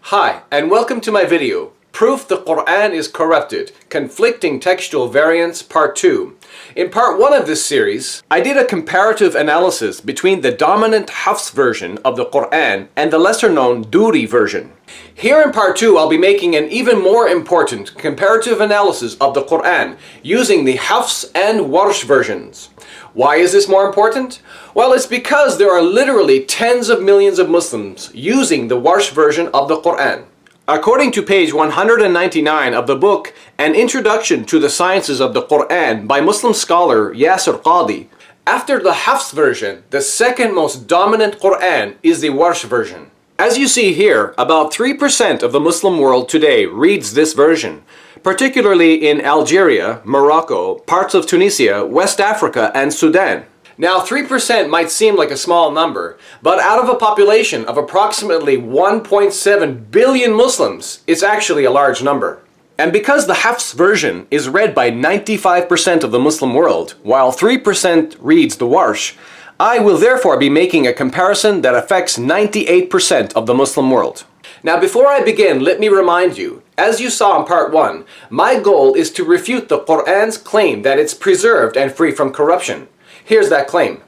Hi, and welcome to my video, Proof the Quran is Corrupted, Conflicting Textual Variants, Part 2. In Part 1 of this series, I did a comparative analysis between the dominant Hafs version of the Quran and the lesser-known Duri version. Here in Part 2, I'll be making an even more important comparative analysis of the Quran using the Hafs and Warsh versions. Why is this more important? Well, it's because there are literally tens of millions of Muslims using the Warsh version of the Quran. According to page 199 of the book, An Introduction to the Sciences of the Quran by Muslim scholar Yasir Qadi, after the Hafs version, the second most dominant Quran is the Warsh version. As you see here, about 3% of the Muslim world today reads this version, particularly in Algeria, Morocco, parts of Tunisia, West Africa, and Sudan. Now, 3% might seem like a small number, but out of a population of approximately 1.7 billion Muslims, it's actually a large number. And because the Hafs version is read by 95% of the Muslim world, while 3% reads the Warsh, I will therefore be making a comparison that affects 98% of the Muslim world. Now, before I begin, let me remind you, as you saw in Part 1, my goal is to refute the Quran's claim that it's preserved and free from corruption. Here's that claim.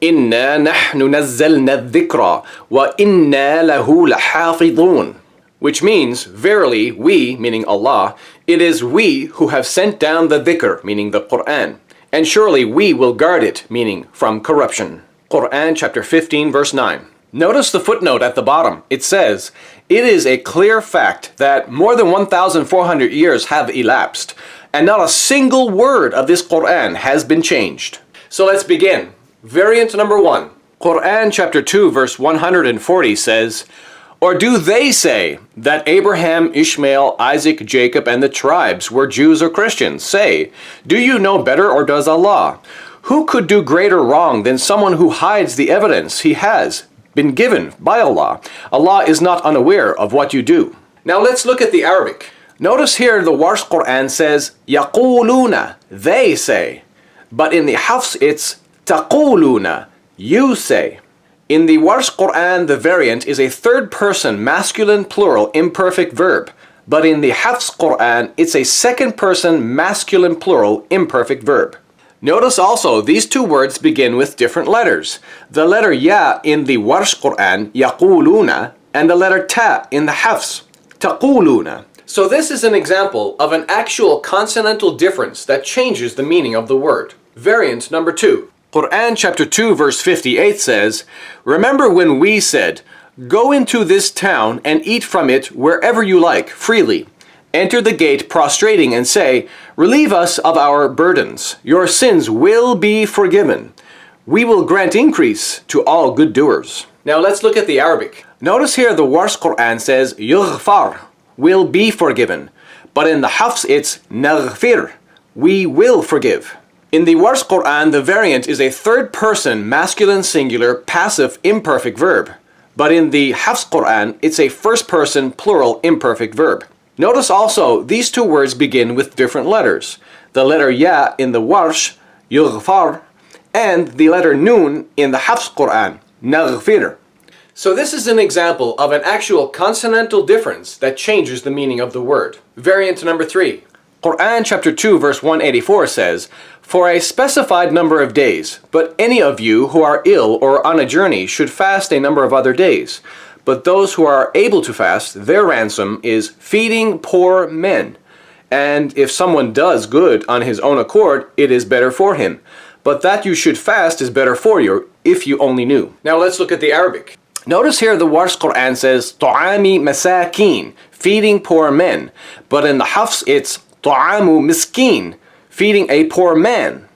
إِنَّا نَحْنُ نَزَّلْنَا الذِّكْرَ وَإِنَّا لَهُ لَحَافِظُونَ, which means, verily, we, meaning Allah, it is we who have sent down the dhikr, meaning the Quran, and surely we will guard it, meaning from corruption. Quran chapter 15 verse 9. Notice the footnote at the bottom. It says, it is a clear fact that more than 1,400 years have elapsed, and not a single word of this Quran has been changed. So let's begin. Variant number 1. Quran chapter 2 verse 140 says, or do they say that Abraham, Ishmael, Isaac, Jacob, and the tribes were Jews or Christians? Say, do you know better, or does Allah? Who could do greater wrong than someone who hides the evidence he has been given by Allah? Allah is not unaware of what you do. Now let's look at the Arabic. Notice here the Warsh Quran says, يَقُولُونَ, they say. But in the Hafs it's تَقُولُونَ, you say. In the Warsh Quran, the variant is a third-person masculine plural imperfect verb, but in the Hafs Quran, it's a second-person masculine plural imperfect verb. Notice also these two words begin with different letters. The letter Ya in the Warsh Quran, يَقُولُونَ, and the letter Ta in the Hafs, تَقُولُونَ. So this is an example of an actual consonantal difference that changes the meaning of the word. Variant number 2. Quran chapter 2 verse 58 says, remember when we said, go into this town and eat from it wherever you like, freely. Enter the gate prostrating and say, relieve us of our burdens. Your sins will be forgiven. We will grant increase to all good doers. Now let's look at the Arabic. Notice here the Warsh Quran says, yughfar, will be forgiven. But in the Hafs it's naghfir, we will forgive. In the Warsh Quran, the variant is a third-person masculine singular passive imperfect verb. But in the Hafs Quran, it's a first-person plural imperfect verb. Notice also these two words begin with different letters. The letter Ya in the Warsh, yughfar, and the letter Nun in the Hafs Quran, naghfir. So this is an example of an actual consonantal difference that changes the meaning of the word. Variant number 3. Quran chapter 2 verse 184 says, for a specified number of days, but any of you who are ill or on a journey should fast a number of other days. But those who are able to fast, their ransom is feeding poor men. And if someone does good on his own accord, it is better for him. But that you should fast is better for you, if you only knew. Now let's look at the Arabic. Notice here the Warsh Quran says, طعامي مساكين, feeding poor men. But in the Hafs it's طعام مسكين, feeding a poor man.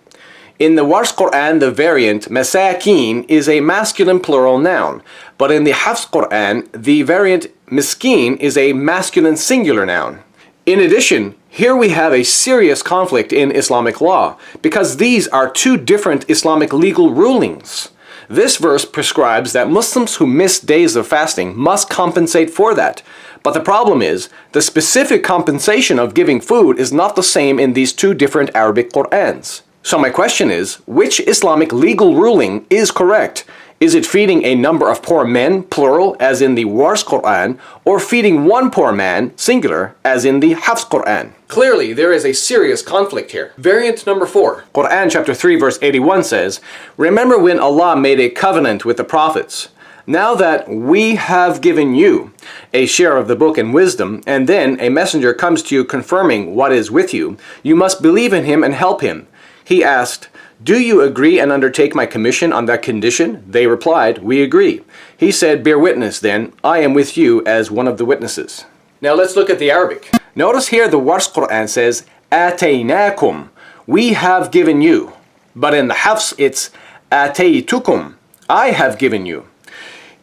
In the Warsh Quran, the variant masakin is a masculine plural noun, but in the Hafs Quran, the variant miskin is a masculine singular noun. In addition, here we have a serious conflict in Islamic law, because these are two different Islamic legal rulings. This verse prescribes that Muslims who miss days of fasting must compensate for that. But the problem is, the specific compensation of giving food is not the same in these two different Arabic Qur'ans. So my question is, which Islamic legal ruling is correct? Is it feeding a number of poor men, plural, as in the Warsh Quran, or feeding one poor man, singular, as in the Hafs Quran? Clearly, there is a serious conflict here. Variant number 4. Quran chapter 3 verse 81 says, "Remember when Allah made a covenant with the prophets. Now that we have given you a share of the book and wisdom, and then a messenger comes to you confirming what is with you, you must believe in him and help him." He asked, "Do you agree and undertake my commission on that condition?" They replied, "We agree." He said, "Bear witness then, I am with you as one of the witnesses." Now let's look at the Arabic. Notice here the Warsh Quran says, "Ataynakum," we have given you. But in the Hafs it's, "Ataytukum," I have given you.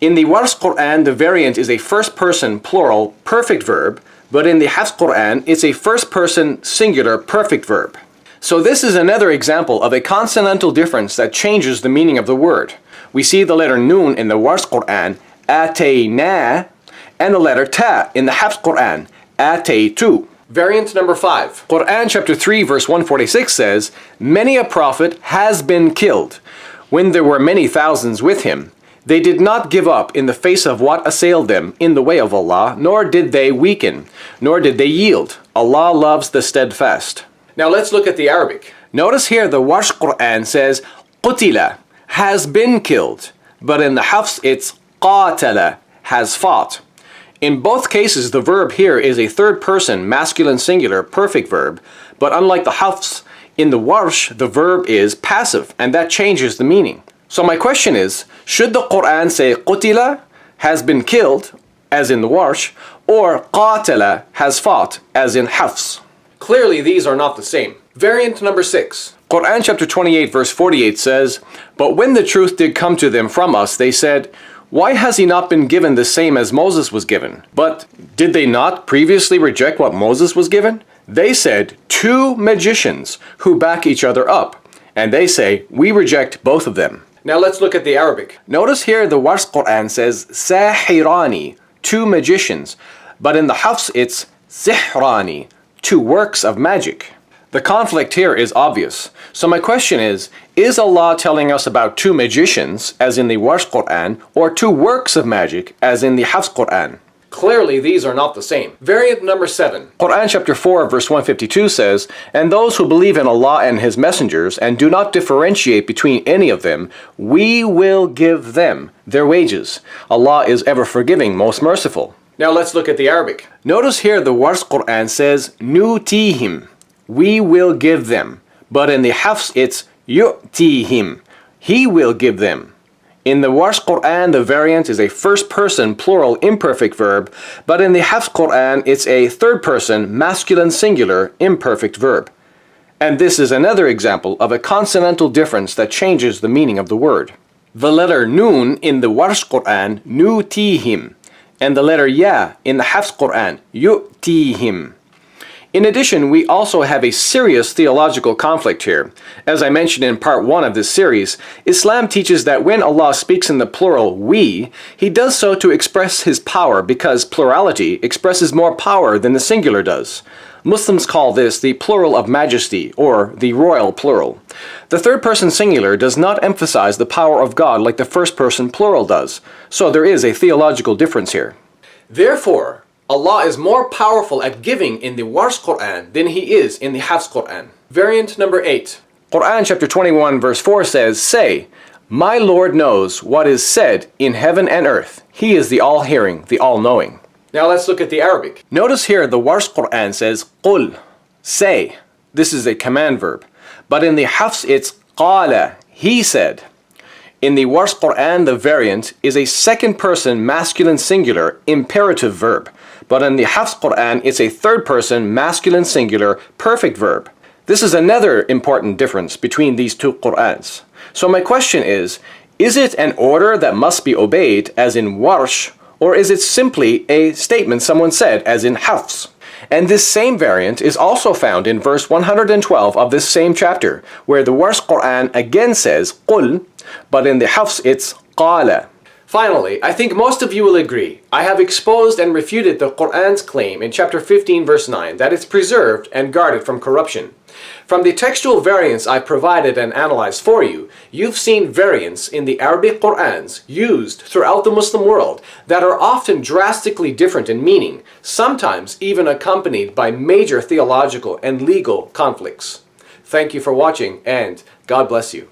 In the Warsh Quran, the variant is a first person plural perfect verb, but in the Hafs Quran, it's a first person singular perfect verb. So this is another example of a consonantal difference that changes the meaning of the word. We see the letter Nun in the Warsh Quran, Atayna, and the letter Ta in the Hafs Quran, Ataytu. Variant number 5. Quran chapter 3 verse 146 says, "Many a prophet has been killed, when there were many thousands with him. They did not give up in the face of what assailed them in the way of Allah, nor did they weaken, nor did they yield. Allah loves the steadfast." Now let's look at the Arabic. Notice here the Warsh Quran says, "Qutila," has been killed, but in the Hafs it's qatala, has fought. In both cases the verb here is a third person masculine singular perfect verb, but unlike the Hafs, in the Warsh the verb is passive, and that changes the meaning. So my question is, should the Quran say qutila, has been killed, as in the Warsh, or qatala, has fought, as in Hafs? Clearly these are not the same. Variant number 6. Quran chapter 28 verse 48 says, "But when the truth did come to them from us, they said, why has he not been given the same as Moses was given? But did they not previously reject what Moses was given? They said, 2 magicians who back each other up. And they say, we reject both of them." Now let's look at the Arabic. Notice here the Warsh Quran says, "Sahirani," 2 magicians. But in the Hafs it's sihrani, 2 works of magic. The conflict here is obvious. So my question is Allah telling us about 2 magicians, as in the Warsh Quran, or 2 works of magic, as in the Hafs Quran? Clearly these are not the same. Variant number 7. Quran chapter 4 verse 152 says, "And those who believe in Allah and His messengers, and do not differentiate between any of them, we will give them their wages. Allah is ever forgiving, most merciful." Now let's look at the Arabic. Notice here the Warsh Quran says, "Nutihim," we will give them. But in the Hafs it's yu'tihim, he will give them. In the Warsh Quran the variant is a first person plural imperfect verb, but in the Hafs Quran it's a third person masculine singular imperfect verb. And this is another example of a consonantal difference that changes the meaning of the word. The letter Nun in the Warsh Quran, nutihim, and the letter Ya in the Hafs Quran, yu'tihim. In addition, we also have a serious theological conflict here. As I mentioned in part 1 of this series, Islam teaches that when Allah speaks in the plural we, He does so to express His power because plurality expresses more power than the singular does. Muslims call this the plural of majesty, or the royal plural. The third person singular does not emphasize the power of God like the first person plural does, so there is a theological difference here. Therefore, Allah is more powerful at giving in the Warsh Quran than He is in the Hafs Quran. Variant number 8. Quran chapter 21 verse 4 says, "Say, my Lord knows what is said in heaven and earth. He is the all-hearing, the all-knowing." Now let's look at the Arabic. Notice here the Warsh Quran says, "Qul," say. This is a command verb. But in the Hafs it's qala, he said. In the Warsh Quran the variant is a second person masculine singular imperative verb. But in the Hafs Quran it's a third person masculine singular perfect verb. This is another important difference between these 2 Qur'ans. So my question is it an order that must be obeyed, as in Warsh, or is it simply a statement someone said, as in Hafs? And this same variant is also found in verse 112 of this same chapter, where the Warsh Quran again says qul, but in the Hafs it's qala. Finally, I think most of you will agree, I have exposed and refuted the Qur'an's claim in chapter 15 verse 9 that it's preserved and guarded from corruption. From the textual variants I've provided and analyzed for you, you've seen variants in the Arabic Qur'ans used throughout the Muslim world that are often drastically different in meaning, sometimes even accompanied by major theological and legal conflicts. Thank you for watching, and God bless you.